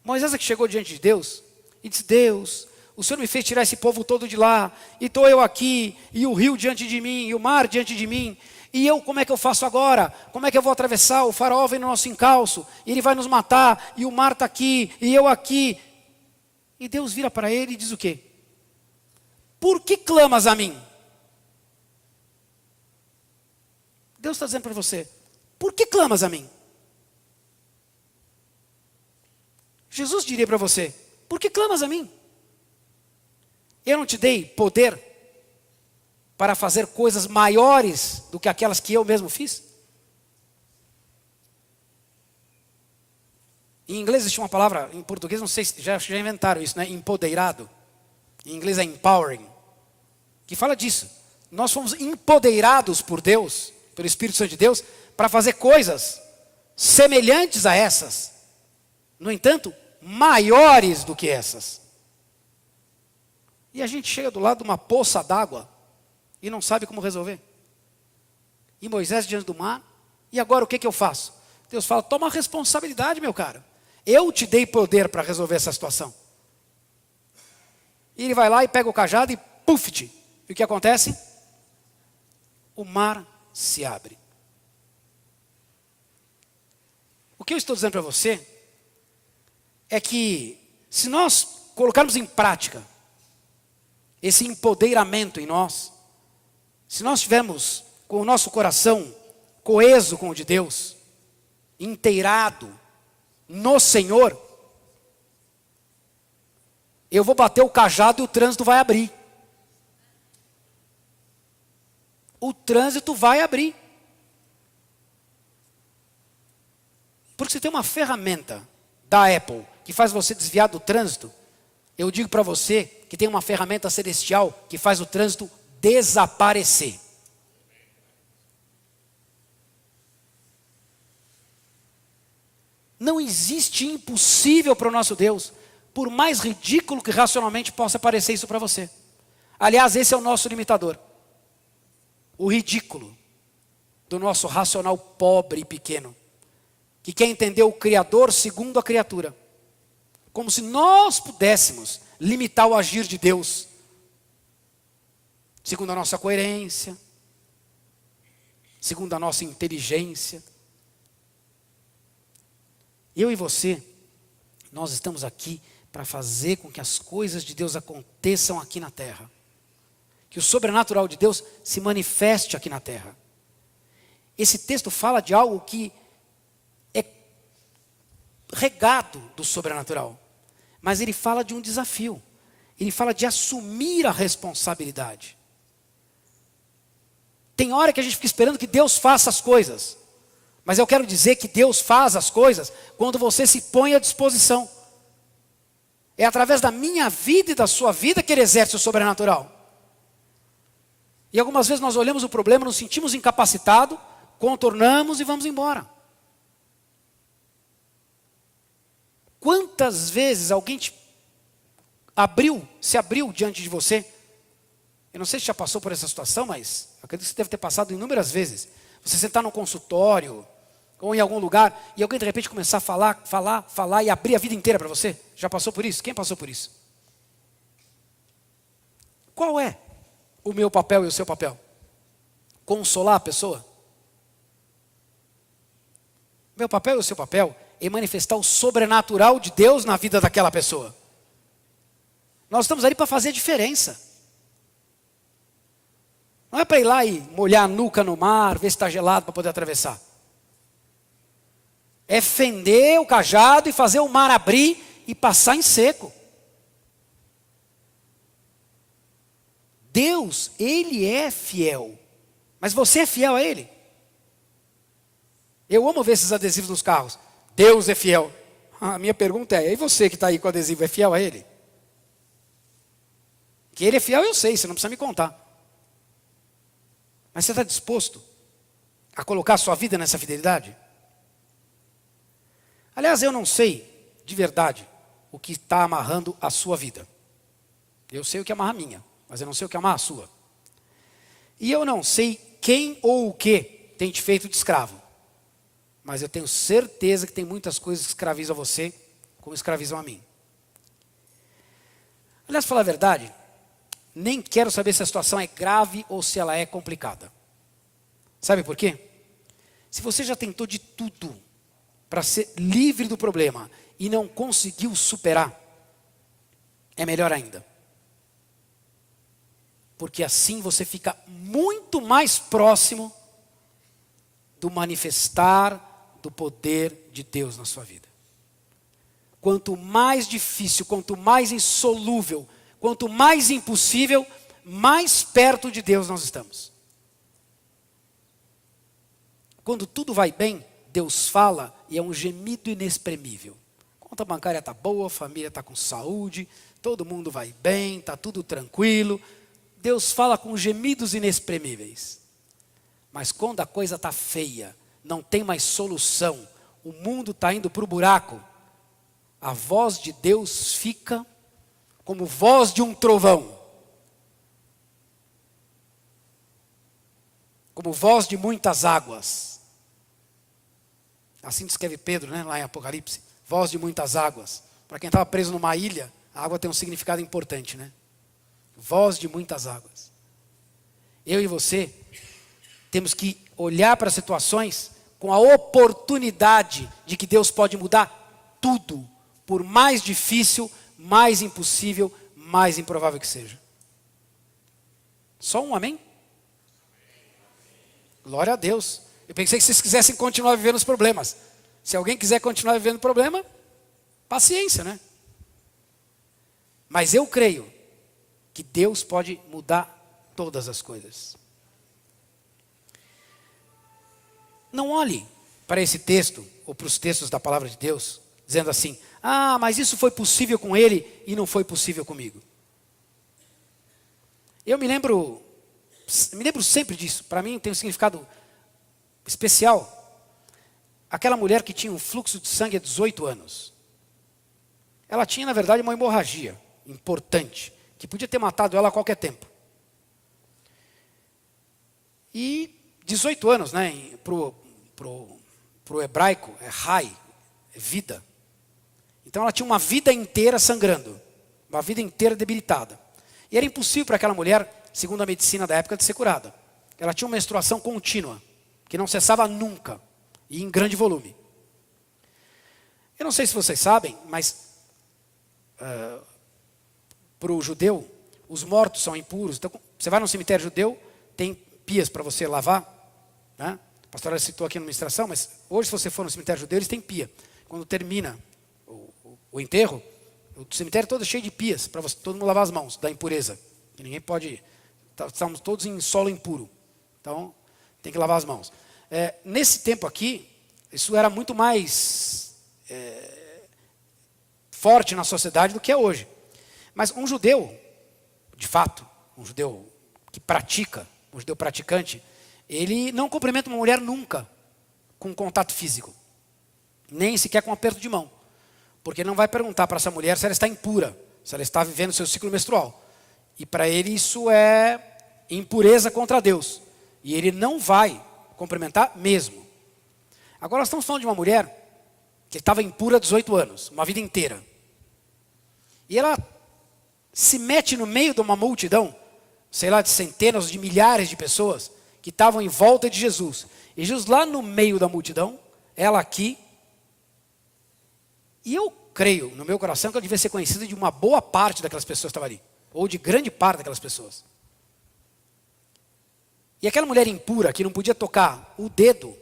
Moisés é que chegou diante de Deus e disse: Deus, o Senhor me fez tirar esse povo todo de lá, e estou eu aqui, e o rio diante de mim, e o mar diante de mim, e eu, como é que eu faço agora? Como é que eu vou atravessar? O faraó vem no nosso encalço, e ele vai nos matar, e o mar está aqui, e eu aqui. E Deus vira para ele e diz o quê? Por que clamas a mim? Deus está dizendo para você: por que clamas a mim? Jesus diria para você: por que clamas a mim? Eu não te dei poder para fazer coisas maiores do que aquelas que eu mesmo fiz? Em inglês existe uma palavra, em português não sei se já inventaram isso, né? Empoderado. Em inglês é empowering, que fala disso. Nós fomos empoderados por Deus, pelo Espírito Santo de Deus, para fazer coisas semelhantes a essas. No entanto, maiores do que essas. E a gente chega do lado de uma poça d'água e não sabe como resolver. E Moisés diante do mar, e agora o que eu faço? Deus fala: toma a responsabilidade, meu cara. Eu te dei poder para resolver essa situação. E ele vai lá e pega o cajado e puf! E o que acontece? O mar se abre. O que eu estou dizendo para você é que se nós colocarmos em prática esse empoderamento em nós, se nós estivermos com o nosso coração coeso com o de Deus, inteirado no Senhor, eu vou bater o cajado e o trânsito vai abrir. O trânsito vai abrir. Porque se tem uma ferramenta da Apple que faz você desviar do trânsito, eu digo para você que tem uma ferramenta celestial que faz o trânsito desaparecer. Não existe impossível para o nosso Deus, por mais ridículo que racionalmente possa parecer isso para você. Aliás, esse é o nosso limitador. O ridículo do nosso racional pobre e pequeno, que quer entender o Criador segundo a criatura. Como se nós pudéssemos limitar o agir de Deus, segundo a nossa coerência, segundo a nossa inteligência. Eu e você, nós estamos aqui para fazer com que as coisas de Deus aconteçam aqui na terra. Que o sobrenatural de Deus se manifeste aqui na terra. Esse texto fala de algo que é regado do sobrenatural. Mas ele fala de um desafio. Ele fala de assumir a responsabilidade. Tem hora que a gente fica esperando que Deus faça as coisas. Mas eu quero dizer que Deus faz as coisas quando você se põe à disposição. É através da minha vida e da sua vida que Ele exerce o sobrenatural. E algumas vezes nós olhamos o problema, nos sentimos incapacitados, contornamos e vamos embora. Quantas vezes alguém se abriu diante de você? Eu não sei se já passou por essa situação, mas eu acredito que você deve ter passado inúmeras vezes. Você sentar num consultório ou em algum lugar e alguém de repente começar a falar e abrir a vida inteira para você. Já passou por isso? Quem passou por isso? Qual é o meu papel e o seu papel? Consolar a pessoa? Meu papel e o seu papel é manifestar o sobrenatural de Deus na vida daquela pessoa. Nós estamos ali para fazer a diferença. Não é para ir lá e molhar a nuca no mar, ver se está gelado para poder atravessar. É fender o cajado e fazer o mar abrir e passar em seco. Deus, Ele é fiel. Mas você é fiel a Ele? Eu amo ver esses adesivos nos carros. Deus é fiel. A minha pergunta é, e você que está aí com o adesivo, é fiel a Ele? Que Ele é fiel eu sei, você não precisa me contar. Mas você está disposto a colocar a sua vida nessa fidelidade? Aliás, eu não sei, de verdade, o que está amarrando a sua vida. Eu sei o que amarra a minha, mas eu não sei o que amarra a sua. E eu não sei quem ou o que tem te feito de escravo. Mas eu tenho certeza que tem muitas coisas que escravizam você, como escravizam a mim. Aliás, para falar a verdade, nem quero saber se a situação é grave ou se ela é complicada. Sabe por quê? Se você já tentou de tudo para ser livre do problema e não conseguiu superar, é melhor ainda. Porque assim você fica muito mais próximo do manifestar do poder de Deus na sua vida. Quanto mais difícil, quanto mais insolúvel, quanto mais impossível, mais perto de Deus nós estamos. Quando tudo vai bem, Deus fala e é um gemido inexprimível. Conta bancária está boa, a família está com saúde, todo mundo vai bem, está tudo tranquilo. Deus fala com gemidos inexprimíveis. Mas quando a coisa está feia, não tem mais solução, o mundo está indo para o buraco, a voz de Deus fica como voz de um trovão. Como voz de muitas águas. Assim descreve Pedro, né, lá em Apocalipse. Voz de muitas águas. Para quem estava preso numa ilha, a água tem um significado importante, né? Voz de muitas águas. Eu e você temos que olhar para situações com a oportunidade de que Deus pode mudar tudo, por mais difícil, mais impossível, mais improvável que seja. Só um amém? Glória a Deus. Eu pensei que vocês quisessem continuar vivendo os problemas. Se alguém quiser continuar vivendo o problema, paciência, né? Mas eu creio que Deus pode mudar todas as coisas. Não olhe para esse texto, ou para os textos da palavra de Deus, dizendo assim, mas isso foi possível com ele e não foi possível comigo. Eu me lembro sempre disso, para mim tem um significado especial. Aquela mulher que tinha um fluxo de sangue há 18 anos. Ela tinha, na verdade, uma hemorragia importante, que podia ter matado ela a qualquer tempo. E 18 anos, né, pro hebraico, é rai, é vida. Então ela tinha uma vida inteira sangrando, uma vida inteira debilitada. E era impossível para aquela mulher, segundo a medicina da época, de ser curada. Ela tinha uma menstruação contínua, que não cessava nunca, e em grande volume. Eu não sei se vocês sabem, mas para o judeu, os mortos são impuros. Então, você vai no cemitério judeu, tem pias para você lavar, né? A pastora citou aqui na ministração, mas hoje se você for no cemitério judeu, eles têm pia. Quando termina o enterro, o cemitério todo é cheio de pias, para todo mundo lavar as mãos da impureza. Que ninguém pode, estamos todos em solo impuro. Então, tem que lavar as mãos. Nesse tempo aqui, isso era muito mais forte na sociedade do que é hoje. Mas um judeu, de fato, um judeu que pratica, um judeu praticante, ele não cumprimenta uma mulher nunca com contato físico, nem sequer com um aperto de mão. Porque ele não vai perguntar para essa mulher se ela está impura, se ela está vivendo seu ciclo menstrual. E para ele isso é impureza contra Deus. E ele não vai cumprimentar mesmo. Agora nós estamos falando de uma mulher que estava impura há 18 anos, uma vida inteira. E ela se mete no meio de uma multidão, sei lá, de centenas, de milhares de pessoas que estavam em volta de Jesus. E Jesus lá no meio da multidão, ela aqui. E eu creio no meu coração que ela devia ser conhecida de uma boa parte daquelas pessoas que estavam ali. Ou de grande parte daquelas pessoas. E aquela mulher impura que não podia tocar o dedo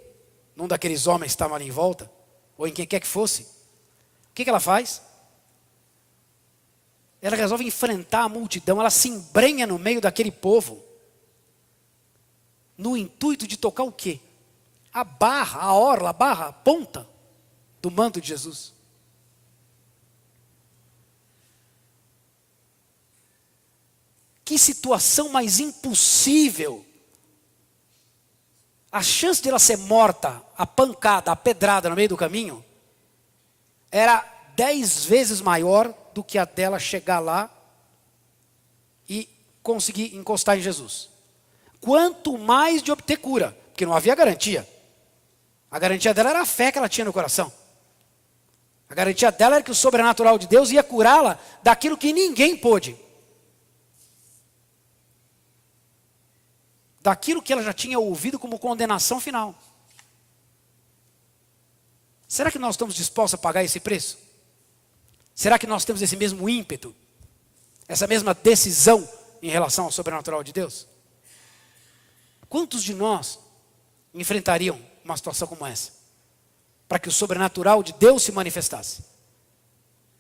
num daqueles homens que estavam ali em volta, ou em quem quer que fosse, o que ela faz? Ela resolve enfrentar a multidão, ela se embrenha no meio daquele povo, no intuito de tocar o quê? A barra, a orla, a barra, a ponta do manto de Jesus. Que situação mais impossível. A chance de ela ser morta, a pancada, a pedrada no meio do caminho, era 10 vezes maior do que a dela chegar lá e conseguir encostar em Jesus. Quanto mais de obter cura, porque não havia garantia. A garantia dela era a fé que ela tinha no coração. A garantia dela era que o sobrenatural de Deus ia curá-la daquilo que ninguém pôde. Daquilo que ela já tinha ouvido como condenação final. Será que nós estamos dispostos a pagar esse preço? Será que nós temos esse mesmo ímpeto? Essa mesma decisão em relação ao sobrenatural de Deus? Quantos de nós enfrentariam uma situação como essa? Para que o sobrenatural de Deus se manifestasse?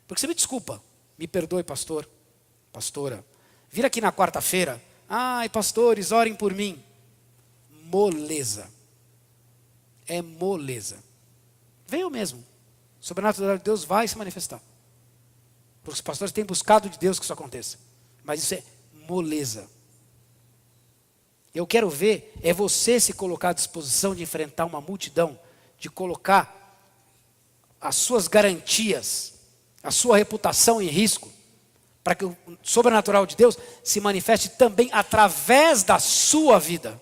Porque você me desculpa, me perdoe, pastor, pastora. Vir aqui na quarta-feira, ai, pastores, orem por mim. Moleza. É moleza. Venham mesmo. O sobrenatural de Deus vai se manifestar. Porque os pastores têm buscado de Deus que isso aconteça. Mas isso é moleza. Eu quero ver é você se colocar à disposição de enfrentar uma multidão, de colocar as suas garantias, a sua reputação em risco, para que o sobrenatural de Deus se manifeste também através da sua vida.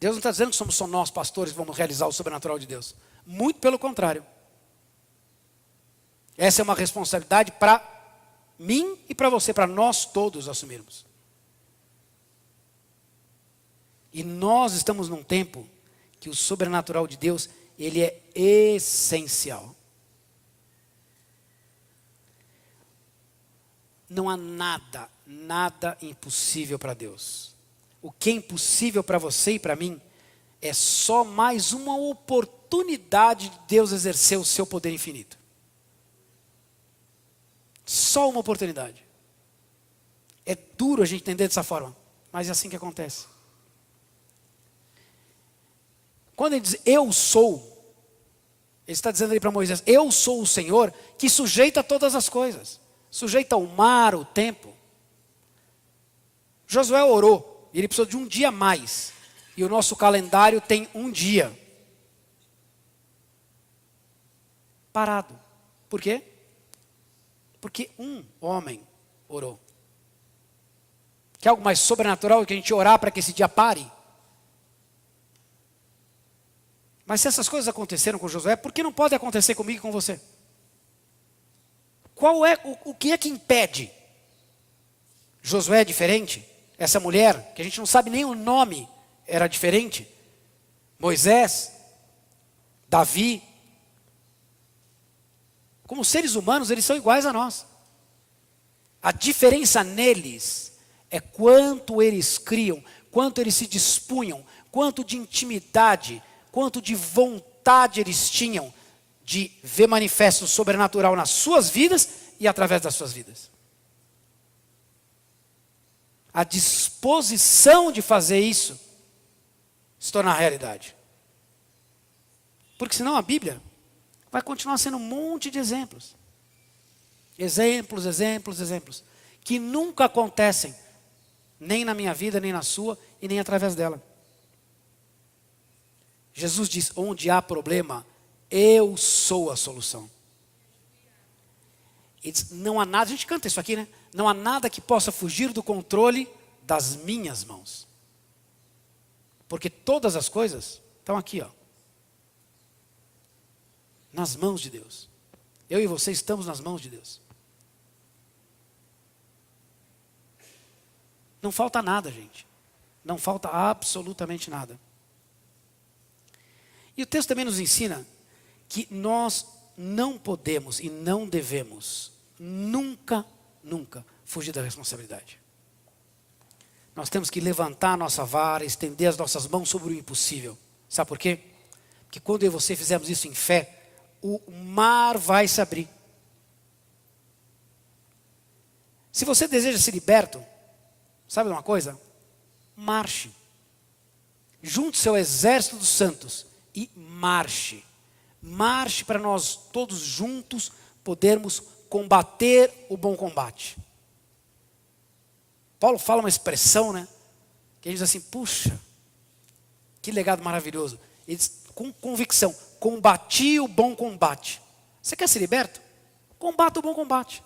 Deus não está dizendo que somos só nós, pastores, que vamos realizar o sobrenatural de Deus. Muito pelo contrário. Essa é uma responsabilidade para mim e para você, para nós todos assumirmos. E nós estamos num tempo que o sobrenatural de Deus, ele é essencial. Não há nada impossível para Deus. O que é impossível para você e para mim é só mais uma oportunidade de Deus exercer o seu poder infinito. Só uma oportunidade. É duro a gente entender dessa forma, mas é assim que acontece. Quando ele diz, eu sou, ele está dizendo ali para Moisés, eu sou o Senhor que sujeita todas as coisas. Sujeita o mar, o tempo. Josué orou, e ele precisou de um dia a mais. E o nosso calendário tem um dia. Parado. Por quê? Porque um homem orou. Quer algo mais sobrenatural do que a gente orar para que esse dia pare? Mas se essas coisas aconteceram com Josué, por que não pode acontecer comigo e com você? Qual é, o que é que impede? Josué é diferente? Essa mulher, que a gente não sabe nem o nome, era diferente? Moisés? Davi? Como seres humanos, eles são iguais a nós. A diferença neles é quanto eles criam, quanto eles se dispunham, quanto de intimidade, quanto de vontade eles tinham de ver manifesto o sobrenatural nas suas vidas e através das suas vidas. A disposição de fazer isso se torna realidade. Porque senão a Bíblia vai continuar sendo um monte de exemplos. Exemplos, exemplos, exemplos. Que nunca acontecem, nem na minha vida, nem na sua, e nem através dela. Jesus diz, onde há problema, Eu sou a solução. Ele diz, não há nada, a gente canta isso aqui, né? Não há nada que possa fugir do controle das minhas mãos. Porque todas as coisas estão aqui, ó. Nas mãos de Deus. Eu e você estamos nas mãos de Deus. Não falta nada, gente. Não falta absolutamente nada. E o texto também nos ensina que nós não podemos e não devemos nunca fugir da responsabilidade. Nós temos que levantar a nossa vara, estender as nossas mãos sobre o impossível. Sabe por quê? Porque quando eu e você fizermos isso em fé, o mar vai se abrir. Se você deseja ser liberto, sabe uma coisa? Marche. Junte seu exército dos santos e marche. Marche para nós todos juntos podermos combater o bom combate. Paulo fala uma expressão, né? Que ele diz assim, puxa, que legado maravilhoso. Ele diz com convicção, combati o bom combate. Você quer ser liberto? Combata o bom combate.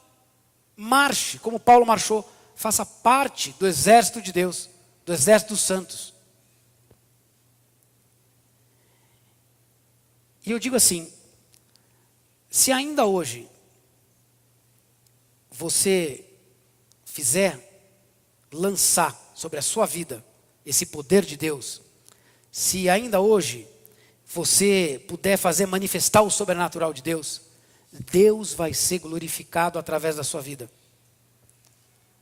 Marche, como Paulo marchou. Faça parte do exército de Deus, do exército dos santos. E eu digo assim, se ainda hoje você fizer lançar sobre a sua vida esse poder de Deus, se ainda hoje você puder fazer manifestar o sobrenatural de Deus, Deus vai ser glorificado através da sua vida.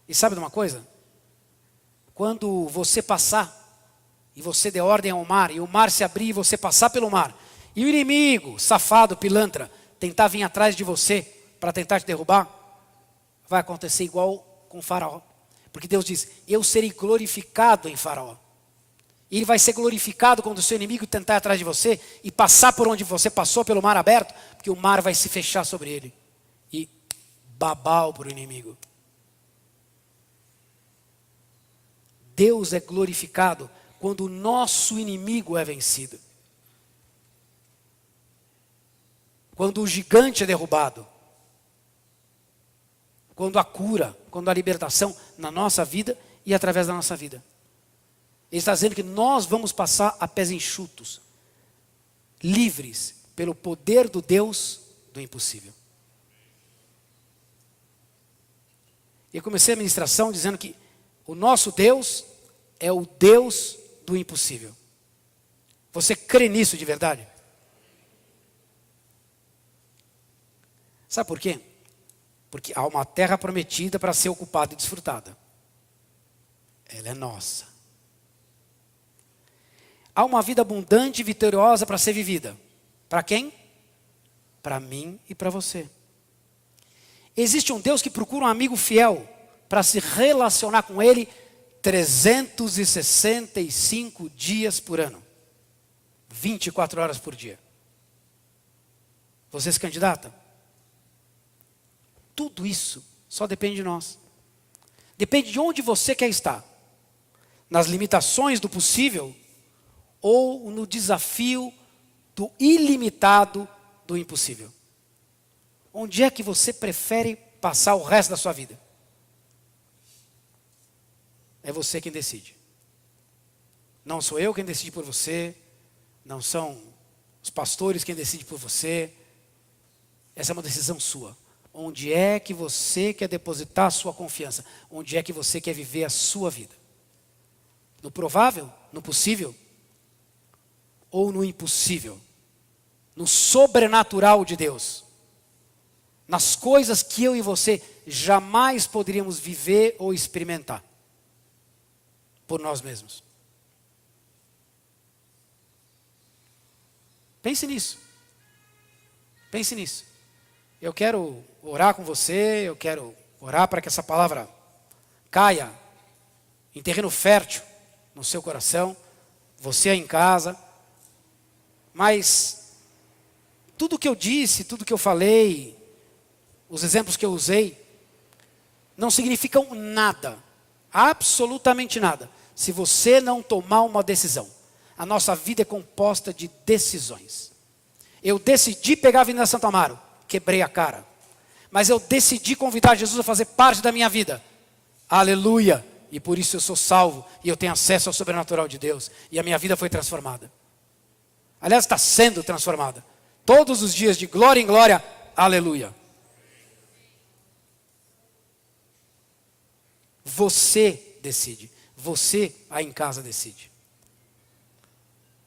E sabe de uma coisa? Quando você passar, e você der ordem ao mar, e o mar se abrir e você passar pelo mar, e o inimigo, safado, pilantra, tentar vir atrás de você para tentar te derrubar, vai acontecer igual com o faraó. Porque Deus diz, eu serei glorificado em faraó. E ele vai ser glorificado quando o seu inimigo tentar ir atrás de você e passar por onde você passou, pelo mar aberto, porque o mar vai se fechar sobre ele. E babau para o inimigo. Deus é glorificado quando o nosso inimigo é vencido. Quando o gigante é derrubado. Quando a cura, quando a libertação na nossa vida e através da nossa vida. Ele está dizendo que nós vamos passar a pés enxutos, livres pelo poder do Deus do impossível. E eu comecei a ministração dizendo que o nosso Deus é o Deus do impossível. Você crê nisso de verdade? Sabe por quê? Porque há uma terra prometida para ser ocupada e desfrutada. Ela é nossa. Há uma vida abundante e vitoriosa para ser vivida. Para quem? Para mim e para você. Existe um Deus que procura um amigo fiel para se relacionar com Ele 365 dias por ano. 24 horas por dia. Você se candidata? Tudo isso só depende de nós. Depende de onde você quer estar. Nas limitações do possível ou no desafio do ilimitado do impossível. Onde é que você prefere passar o resto da sua vida? É você quem decide. Não sou eu quem decide por você. Não são os pastores quem decidem por você. Essa é uma decisão sua. Onde é que você quer depositar a sua confiança? Onde é que você quer viver a sua vida? No provável? No possível? Ou no impossível? No sobrenatural de Deus? Nas coisas que eu e você jamais poderíamos viver ou experimentar por nós mesmos. Pense nisso. Pense nisso. Eu quero orar com você, eu quero orar para que essa palavra caia em terreno fértil no seu coração, você aí em casa. Mas tudo que eu disse, tudo que eu falei, os exemplos que eu usei, não significam nada, absolutamente nada, se você não tomar uma decisão. A nossa vida é composta de decisões. Eu decidi pegar a Avenida Santo Amaro, quebrei a cara. Mas eu decidi convidar Jesus a fazer parte da minha vida. Aleluia! E por isso eu sou salvo e eu tenho acesso ao sobrenatural de Deus. E a minha vida foi transformada. Aliás, está sendo transformada. Todos os dias de glória em glória, aleluia. Você decide. Você aí em casa decide.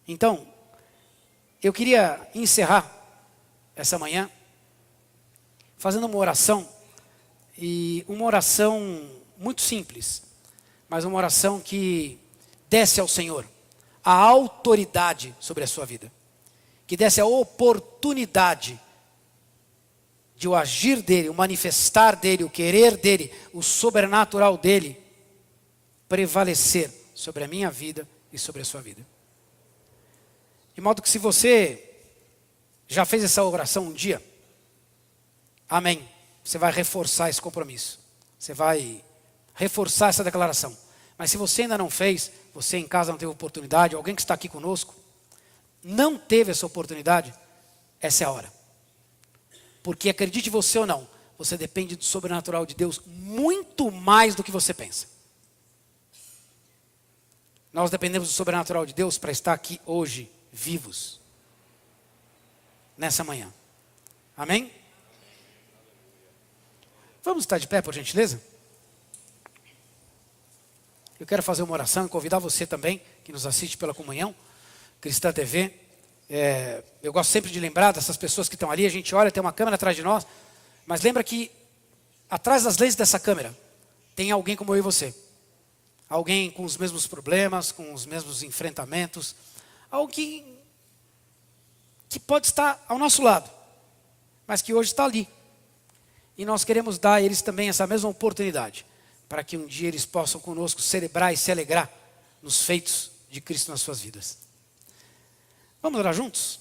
Então, eu queria encerrar essa manhã fazendo uma oração. E uma oração muito simples. Mas uma oração que desse ao Senhor a autoridade sobre a sua vida. Que desse a oportunidade de o agir dele, o manifestar dele, o querer dele, o sobrenatural dele, prevalecer sobre a minha vida e sobre a sua vida. De modo que se você já fez essa oração um dia, amém, você vai reforçar esse compromisso. Você vai reforçar essa declaração. Mas se você ainda não fez, você em casa não teve oportunidade, alguém que está aqui conosco, não teve essa oportunidade, essa é a hora. Porque acredite você ou não, você depende do sobrenatural de Deus muito mais do que você pensa. Nós dependemos do sobrenatural de Deus para estar aqui hoje, vivos. Nessa manhã. Amém? Vamos estar de pé, por gentileza? Eu quero fazer uma oração e convidar você também, que nos assiste pela Comunhão Cristã TV. Eu gosto sempre de lembrar dessas pessoas que estão ali. A gente olha, tem uma câmera atrás de nós. Mas lembra que atrás das lentes dessa câmera tem alguém como eu e você. Alguém com os mesmos problemas, com os mesmos enfrentamentos. Alguém que pode estar ao nosso lado, mas que hoje está ali. E nós queremos dar a eles também essa mesma oportunidade, para que um dia eles possam conosco celebrar e se alegrar nos feitos de Cristo nas suas vidas. Vamos orar juntos?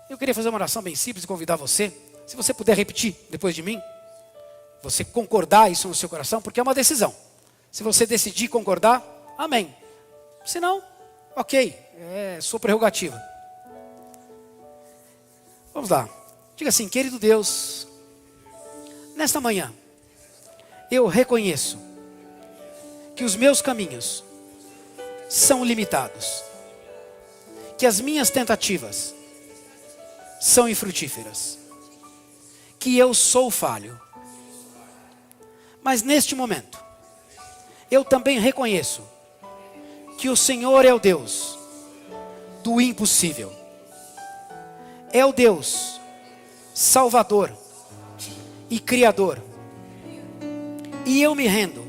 Eu queria fazer uma oração bem simples e convidar você, se você puder repetir depois de mim, você concordar isso no seu coração, porque é uma decisão. Se você decidir concordar, amém. Se não, ok, é sua prerrogativa. Vamos lá. Diga assim: querido Deus, nesta manhã, eu reconheço que os meus caminhos são limitados, que as minhas tentativas são infrutíferas, que eu sou falho. Mas neste momento, eu também reconheço que o Senhor é o Deus do impossível. É o Deus Salvador e Criador. E eu me rendo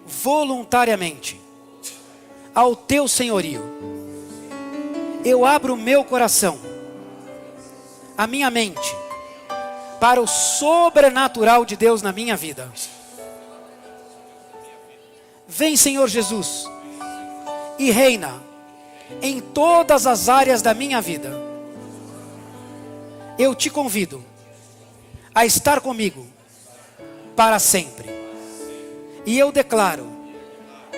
voluntariamente ao teu senhorio. Eu abro o meu coração, a minha mente, para o sobrenatural de Deus na minha vida. Vem, Senhor Jesus, e reina em todas as áreas da minha vida. Eu te convido a estar comigo para sempre. E eu declaro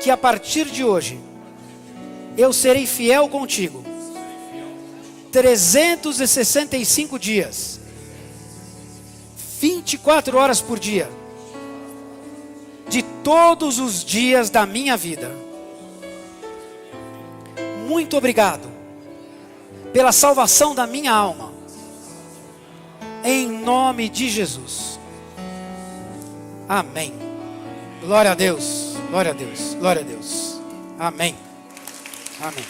que a partir de hoje eu serei fiel contigo 365 dias, 24 horas por dia, de todos os dias da minha vida. Muito obrigado pela salvação da minha alma, em nome de Jesus. Amém. Glória a Deus, glória a Deus, glória a Deus. Amém. Amém.